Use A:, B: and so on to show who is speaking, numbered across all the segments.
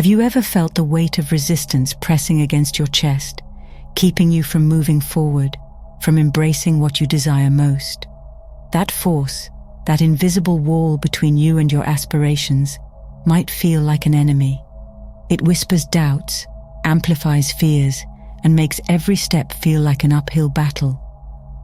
A: Have you ever felt the weight of resistance pressing against your chest, keeping you from moving forward, from embracing what you desire most? That force, that invisible wall between you and your aspirations, might feel like an enemy. It whispers doubts, amplifies fears, and makes every step feel like an uphill battle.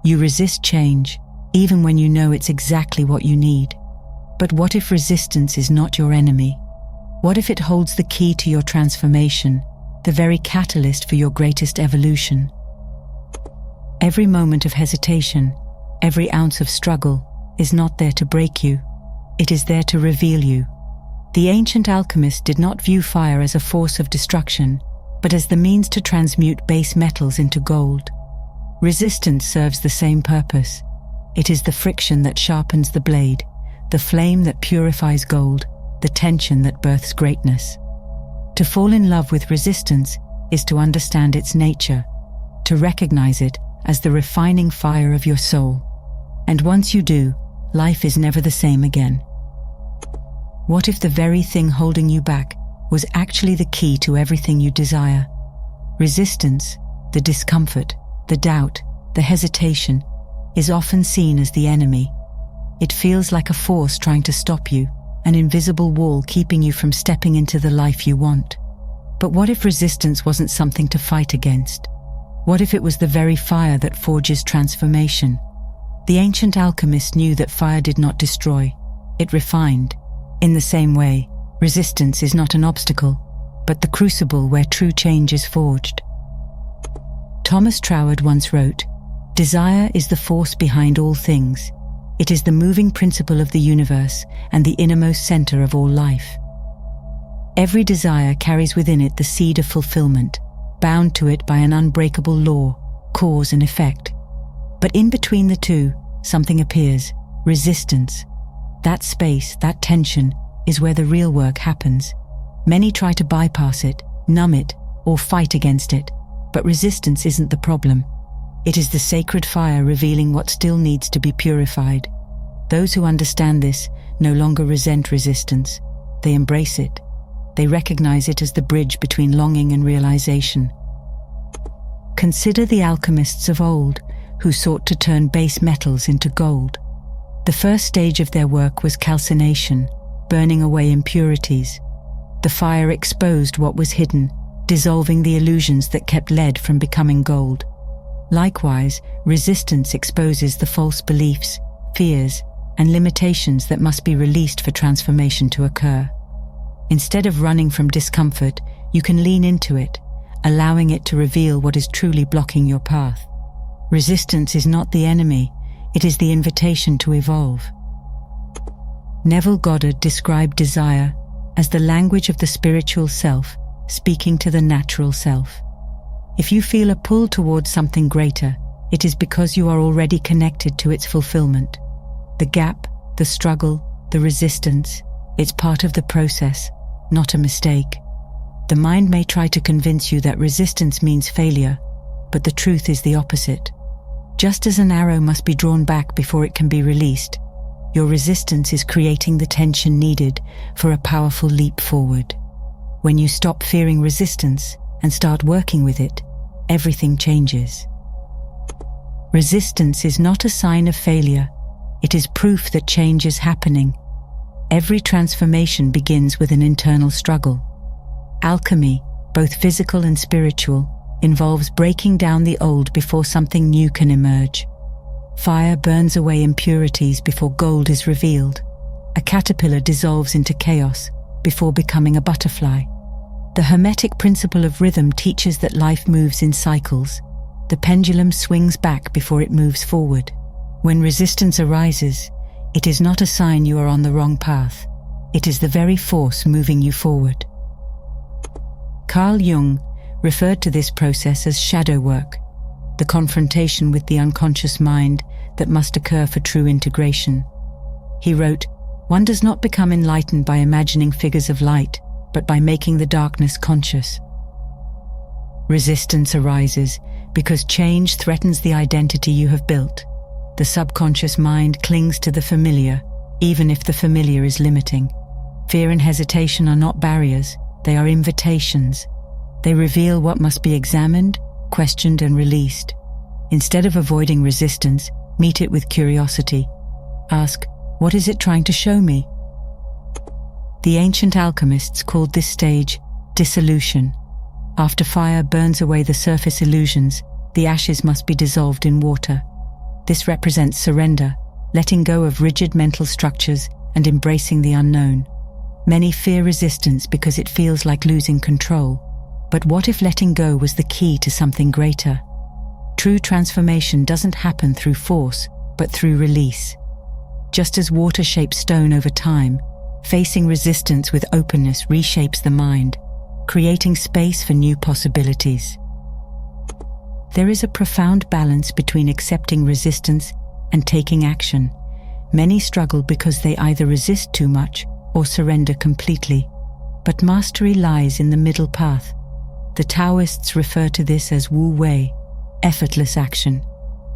A: You resist change, even when you know it's exactly what you need. But what if resistance is not your enemy? What if it holds the key to your transformation, the very catalyst for your greatest evolution? Every moment of hesitation, every ounce of struggle, is not there to break you. It is there to reveal you. The ancient alchemists did not view fire as a force of destruction, but as the means to transmute base metals into gold. Resistance serves the same purpose. It is the friction that sharpens the blade, the flame that purifies gold, the tension that births greatness. To fall in love with resistance is to understand its nature, to recognize it as the refining fire of your soul. And once you do, life is never the same again. What if the very thing holding you back was actually the key to everything you desire? Resistance, the discomfort, the doubt, the hesitation, is often seen as the enemy. It feels like a force trying to stop you, an invisible wall keeping you from stepping into the life you want. But what if resistance wasn't something to fight against? What if it was the very fire that forges transformation? The ancient alchemists knew that fire did not destroy, it refined. In the same way, resistance is not an obstacle, but the crucible where true change is forged. Thomas Troward once wrote, "Desire is the force behind all things. It is the moving principle of the universe and the innermost center of all life." Every desire carries within it the seed of fulfillment, bound to it by an unbreakable law, cause and effect. But in between the two, something appears, resistance. That space, that tension, is where the real work happens. Many try to bypass it, numb it, or fight against it, but resistance isn't the problem. It is the sacred fire revealing what still needs to be purified. Those who understand this no longer resent resistance. They embrace it. They recognize it as the bridge between longing and realization. Consider the alchemists of old, who sought to turn base metals into gold. The first stage of their work was calcination, burning away impurities. The fire exposed what was hidden, dissolving the illusions that kept lead from becoming gold. Likewise, resistance exposes the false beliefs, fears, and limitations that must be released for transformation to occur. Instead of running from discomfort, you can lean into it, allowing it to reveal what is truly blocking your path. Resistance is not the enemy, it is the invitation to evolve. Neville Goddard described desire as the language of the spiritual self speaking to the natural self. If you feel a pull towards something greater, it is because you are already connected to its fulfillment. The gap, the struggle, the resistance, it's part of the process, not a mistake. The mind may try to convince you that resistance means failure, but the truth is the opposite. Just as an arrow must be drawn back before it can be released, your resistance is creating the tension needed for a powerful leap forward. When you stop fearing resistance and start working with it, everything changes. Resistance is not a sign of failure. It is proof that change is happening. Every transformation begins with an internal struggle. Alchemy, both physical and spiritual, involves breaking down the old before something new can emerge. Fire burns away impurities before gold is revealed. A caterpillar dissolves into chaos before becoming a butterfly. The Hermetic principle of rhythm teaches that life moves in cycles. The pendulum swings back before it moves forward. When resistance arises, it is not a sign you are on the wrong path. It is the very force moving you forward. Carl Jung referred to this process as shadow work, the confrontation with the unconscious mind that must occur for true integration. He wrote, "One does not become enlightened by imagining figures of light, but by making the darkness conscious." Resistance arises because change threatens the identity you have built. The subconscious mind clings to the familiar, even if the familiar is limiting. Fear and hesitation are not barriers, They are invitations. They reveal what must be examined, questioned, and released. Instead of avoiding resistance, meet it with curiosity. Ask, what is it trying to show me? The ancient alchemists called this stage dissolution. After fire burns away the surface illusions, the ashes must be dissolved in water. This represents surrender, letting go of rigid mental structures and embracing the unknown. Many fear resistance because it feels like losing control. But what if letting go was the key to something greater? True transformation doesn't happen through force, but through release. Just as water shapes stone over time, facing resistance with openness reshapes the mind, creating space for new possibilities. There is a profound balance between accepting resistance and taking action. Many struggle because they either resist too much or surrender completely. But mastery lies in the middle path. The Taoists refer to this as Wu Wei, effortless action.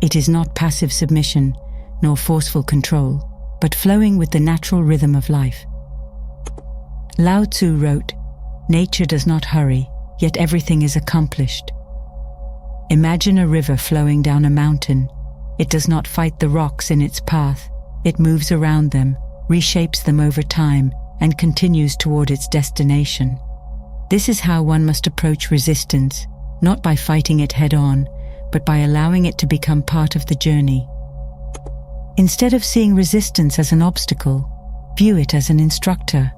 A: It is not passive submission, nor forceful control, but flowing with the natural rhythm of life. Lao Tzu wrote, "Nature does not hurry, yet everything is accomplished." Imagine a river flowing down a mountain. It does not fight the rocks in its path. It moves around them, reshapes them over time, and continues toward its destination. This is how one must approach resistance, not by fighting it head-on, but by allowing it to become part of the journey. Instead of seeing resistance as an obstacle, view it as an instructor.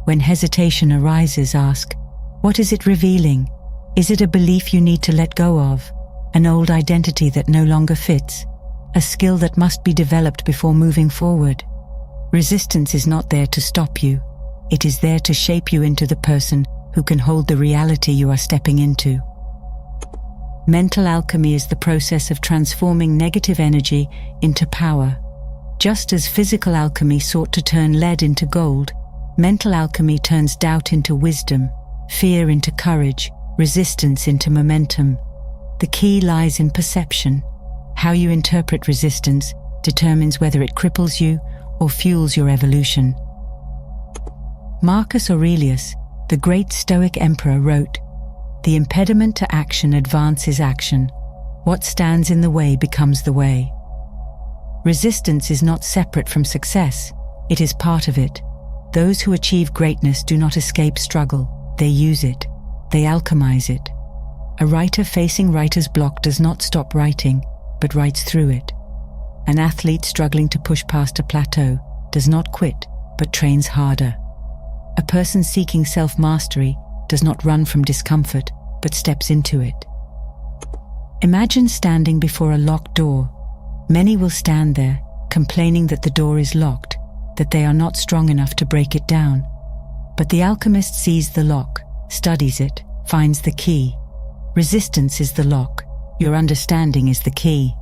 A: When hesitation arises, ask, what is it revealing? Is it a belief you need to let go of? An old identity that no longer fits? A skill that must be developed before moving forward? Resistance is not there to stop you. It is there to shape you into the person who can hold the reality you are stepping into. Mental alchemy is the process of transforming negative energy into power. Just as physical alchemy sought to turn lead into gold, mental alchemy turns doubt into wisdom, fear into courage, resistance into momentum. The key lies in perception. How you interpret resistance determines whether it cripples you or fuels your evolution. Marcus Aurelius, the great Stoic emperor, wrote, "The impediment to action advances action. What stands in the way becomes the way." Resistance is not separate from success, it is part of it. Those who achieve greatness do not escape struggle, they use it, they alchemize it. A writer facing writer's block does not stop writing, but writes through it. An athlete struggling to push past a plateau does not quit, but trains harder. A person seeking self-mastery does not run from discomfort, but steps into it. Imagine standing before a locked door. Many will stand there, complaining that the door is locked, that they are not strong enough to break it down. But the alchemist sees the lock, studies it, finds the key. Resistance is the lock. Your understanding is the key.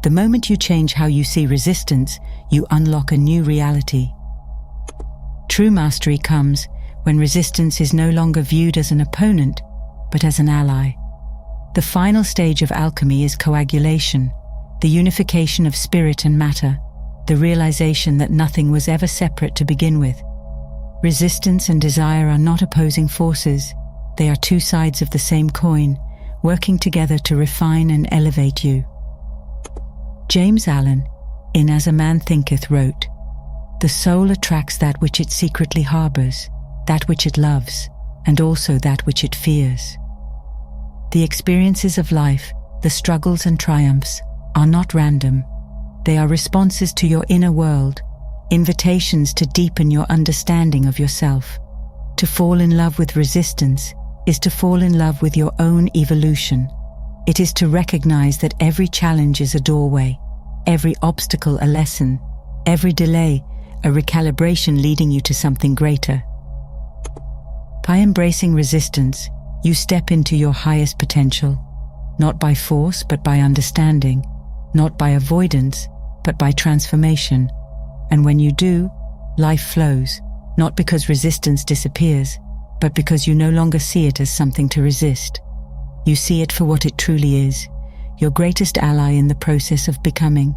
A: The moment you change how you see resistance, you unlock a new reality. True mastery comes when resistance is no longer viewed as an opponent, but as an ally. The final stage of alchemy is coagulation, the unification of spirit and matter, the realization that nothing was ever separate to begin with. Resistance and desire are not opposing forces, they are two sides of the same coin, working together to refine and elevate you. James Allen, in As a Man Thinketh, wrote, "The soul attracts that which it secretly harbors, that which it loves, and also that which it fears." The experiences of life, the struggles and triumphs, are not random. They are responses to your inner world, invitations to deepen your understanding of yourself. To fall in love with resistance is to fall in love with your own evolution. It is to recognize that every challenge is a doorway, every obstacle a lesson, every delay a recalibration leading you to something greater. By embracing resistance, you step into your highest potential, not by force but by understanding, not by avoidance but by transformation. And when you do, life flows, not because resistance disappears, but because you no longer see it as something to resist. You see it for what it truly is, your greatest ally in the process of becoming.